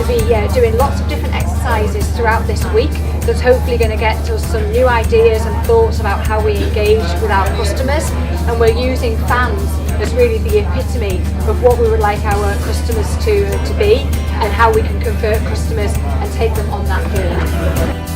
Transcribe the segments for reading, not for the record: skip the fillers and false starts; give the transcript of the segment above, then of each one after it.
to be doing lots of different exercises throughout this week that's hopefully going to get us some new ideas and thoughts about how we engage with our customers, and we're using fans as really the epitome of what we would like our customers to be, and how we can convert customers and take them on that journey.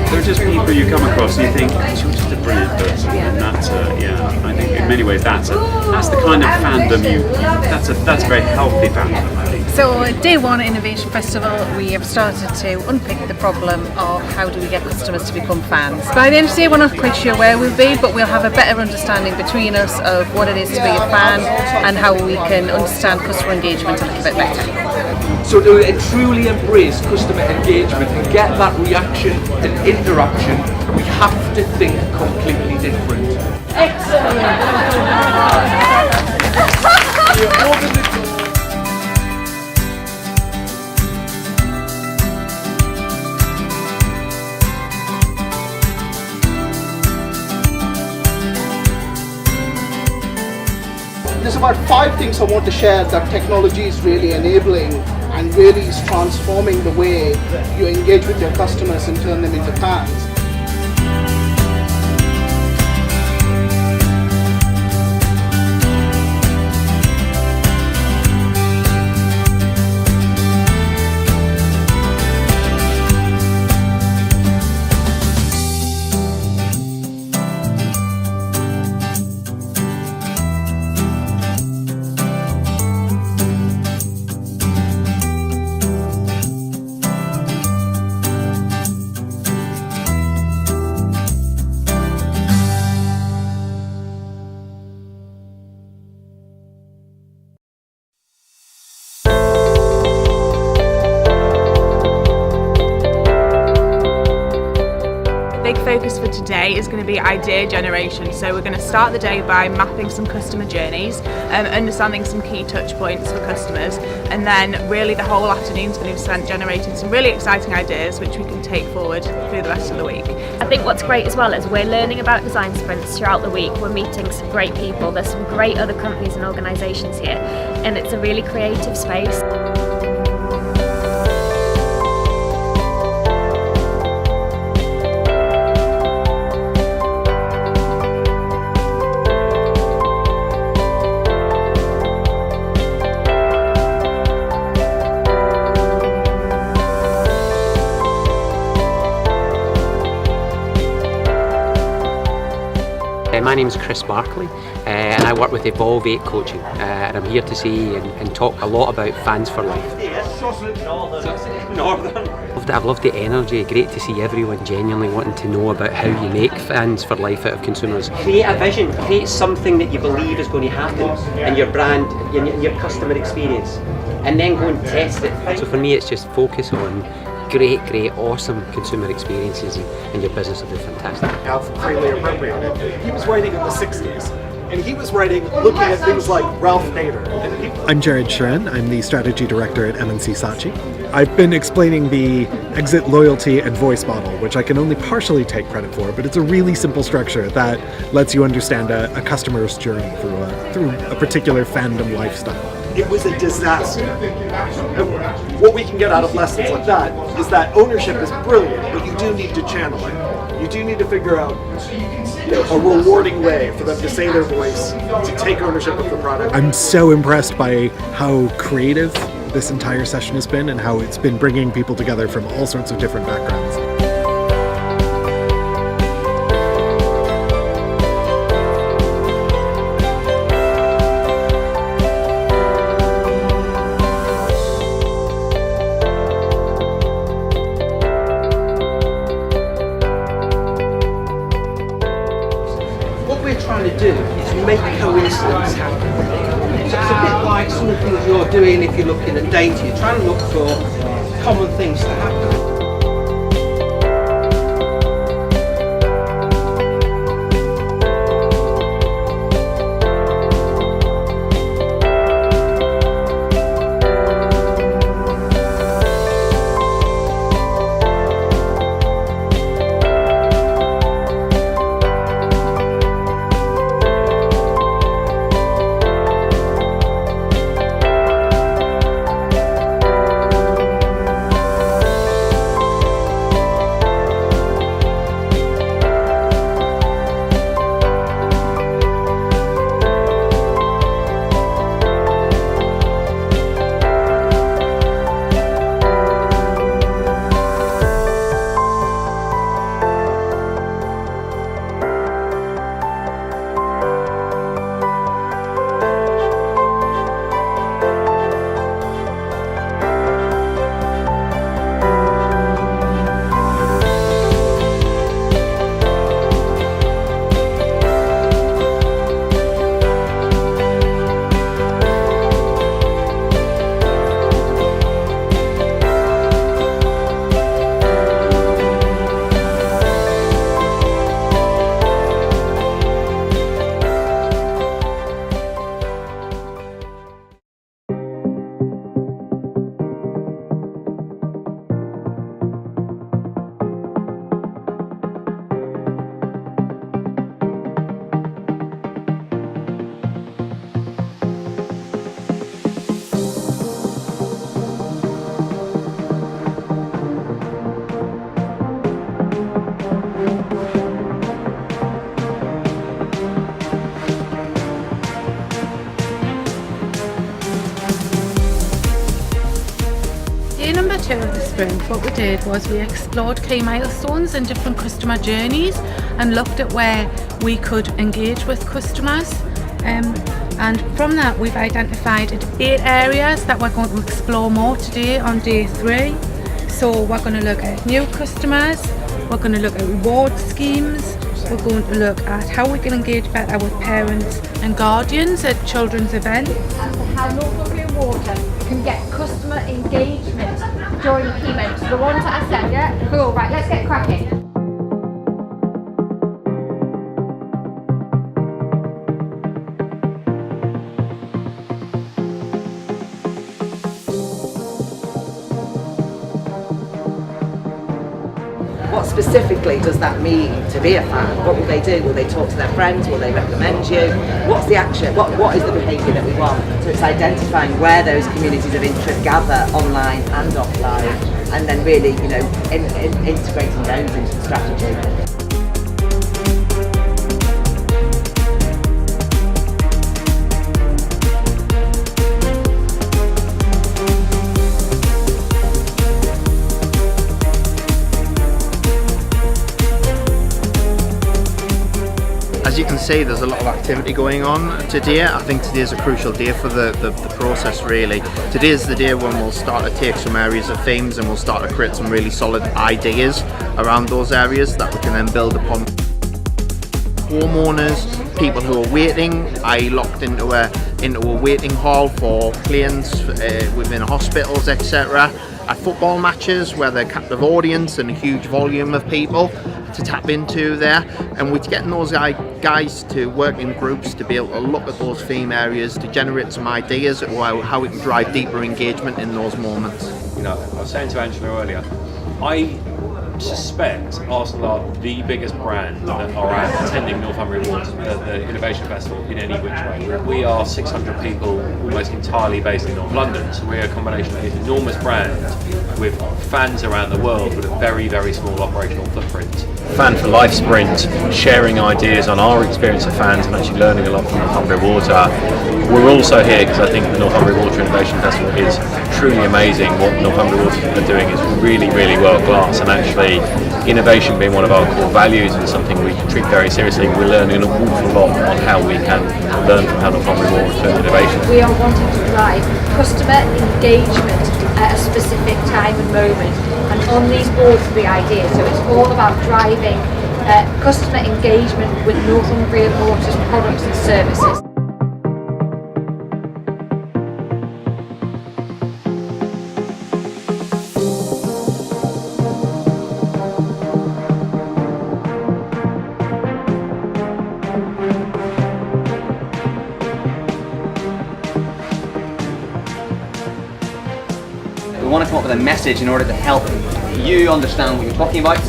They're just people you come across and you think, you're just a brilliant person, and that's I think in many ways that's the kind of fandom that's a very healthy fandom, I think. So day one at Innovation Festival, we have started to unpick the problem of how do we get customers to become fans. By the end of the day, we're not quite sure where we'll be, but we'll have a better understanding between us of what it is to be a fan and how we can understand customer engagement a little bit better. So to truly embrace customer engagement and get that reaction and interaction, we have to think completely different. There's about 5 things I want to share that technology is really enabling and really is transforming the way you engage with your customers and turn them into fans. Big focus for today is going to be idea generation. So we're going to start the day by mapping some customer journeys, understanding some key touch points for customers, and then really the whole afternoon is going to be spent generating some really exciting ideas which we can take forward through the rest of the week. I think what's great as well is we're learning about design sprints throughout the week. We're meeting some great people. There's some great other companies and organisations here, and it's a really creative space. My name is Chris Barkley and I work with Evolve 8 Coaching, and I'm here to see and talk a lot about Fans for Life. I've loved the energy. Great to see everyone genuinely wanting to know about how you make Fans for Life out of consumers. Create a vision, create something that you believe is going to happen in your brand, your customer experience, and then go and test it. So for me it's just focus on great, awesome consumer experiences, and your business will do fantastic. How freely appropriated. He was writing in the 60s, and he was writing looking at things like Ralph Nader. I'm Jared Schran. I'm the strategy director at M&C Saatchi. I've been explaining the exit, loyalty, and voice model, which I can only partially take credit for, but it's a really simple structure that lets you understand a customer's journey through a particular fandom lifestyle. It was a disaster. What we can get out of lessons like that is that ownership is brilliant, but you do need to channel it. You do need to figure out a rewarding way for them to say their voice, to take ownership of the product. I'm so impressed by how creative this entire session has been and how it's been bringing people together from all sorts of different backgrounds. we're trying to do is make coincidence happen. So it's a bit like some of the things you're doing if you're looking at data. You're trying to look for common things to happen. Day number 2 of the sprint, what we did was we explored key milestones and different customer journeys and looked at where we could engage with customers. And from that we've identified 8 areas that we're going to explore more today on day 3. So we're going to look at new customers, we're going to look at reward schemes, we're going to look at how we can engage better with parents and guardians at children's events. And how Northumbrian Water can get customer engagement during key moments. The ones that I said, yeah? Cool, right, let's get cracking. What specifically does that mean to be a fan? What will they do? Will they talk to their friends? Will they recommend you? What's the action? What is the behaviour that we want? So it's identifying where those communities of interest gather online and offline, and then really, integrating those into the strategy. As you can see, there's a lot of activity going on today. I think today is a crucial day for the process, really. Today is the day when we'll start to take some areas of themes and we'll start to create some really solid ideas around those areas that we can then build upon. Homeowners, people who are waiting, i.e. locked into a waiting hall for planes within hospitals, etc. At football matches where they're captive audience and a huge volume of people to tap into there, and we're getting those guys to work in groups to be able to look at those theme areas to generate some ideas about how we can drive deeper engagement in those moments. I was saying to Angela earlier, I suspect Arsenal are the biggest brand that are attending Northumbrian Water, the Innovation Festival, in any which way. We are 600 people, almost entirely based in North London, so we're a combination of an enormous brand with fans around the world with a very, very small operational footprint. Fan for Life sprint, sharing ideas on our experience of fans and actually learning a lot from Northumbrian Water. We're also here because I think the Northumbrian Water Innovation Festival is truly amazing. What Northumbrian Water are doing is really, really world class, and actually innovation being one of our core values and something we treat very seriously, we're learning an awful lot on how we can learn from how Northumbrian Water turns innovation. We are wanting to drive customer engagement at a specific time and moment, and on these boards the ideas. So it's all about driving customer engagement with Northumbrian Water's products and services. We want to come up with a message in order to help you understand what you're talking about,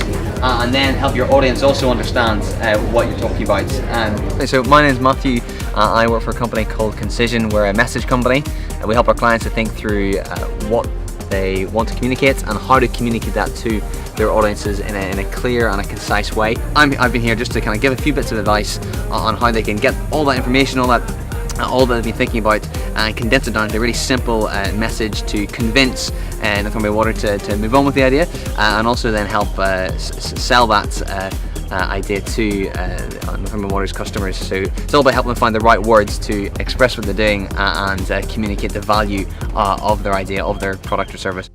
and then help your audience also understand what you're talking about. So my name is Matthew. I work for a company called Concision. We're a message company, and we help our clients to think through what they want to communicate and how to communicate that to their audiences in a clear and a concise way. I've been here just to kind of give a few bits of advice on how they can get all that information, all that they've been thinking about, and condense it down to a really simple message to convince Northumbrian Water to move on with the idea, and also then help sell that idea to Northumbrian Water's customers. So it's all about helping them find the right words to express what they're doing and communicate the value of their idea, of their product or service.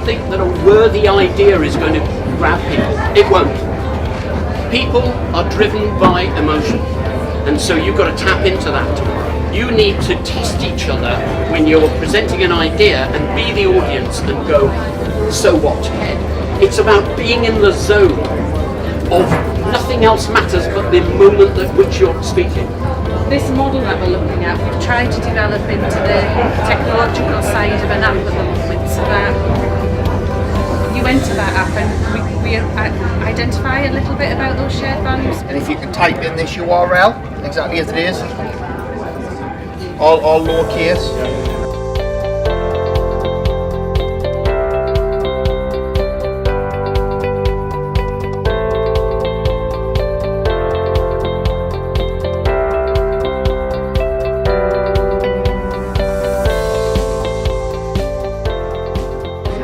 Think that a worthy idea is going to grab people. It won't. People are driven by emotion, and so you've got to tap into that tomorrow. You need to test each other when you're presenting an idea and be the audience and go, so what? It's about being in the zone of nothing else matters but the moment at which you're speaking. This model that we're looking at, we've tried to develop into the technological side of an app at the moment, so that you enter that app and we identify a little bit about those shared values. And if you can type in this URL exactly as it is, all lowercase.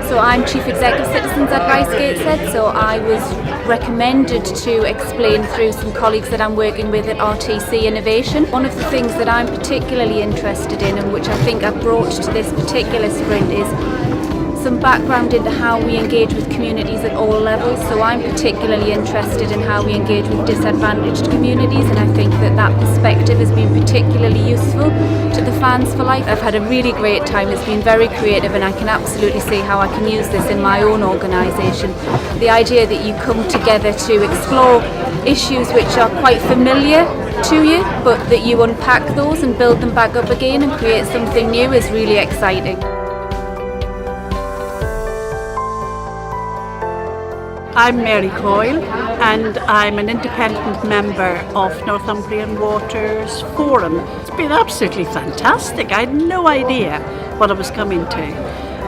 So I'm Chief Executive Citizens Advice Gateshead, so I was recommended to explain through some colleagues that I'm working with at RTC Innovation. One of the things that I'm particularly interested in, and which I think I've brought to this particular sprint, is some background into how we engage with communities at all levels. So I'm particularly interested in how we engage with disadvantaged communities, and I think that that perspective has been particularly useful to the Fans for Life. I've had a really great time. It's been very creative, and I can absolutely see how I can use this in my own organisation. The idea that you come together to explore issues which are quite familiar to you, but that you unpack those and build them back up again and create something new is really exciting. I'm Mary Coyle, and I'm an independent member of Northumbrian Water's Forum. It's been absolutely fantastic. I had no idea what I was coming to,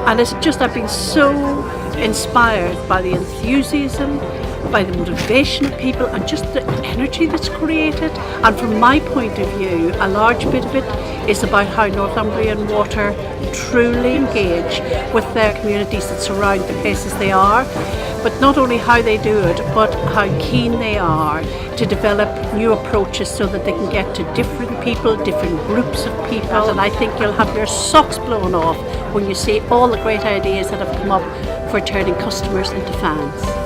and it's just I've been so inspired by the enthusiasm by the motivation of people and just the energy that's created. And from my point of view, a large bit of it is about how Northumbrian Water truly engage with their communities that surround the places they are, but not only how they do it, but how keen they are to develop new approaches so that they can get to different people, different groups of people. And I think you'll have your socks blown off when you see all the great ideas that have come up for turning customers into fans.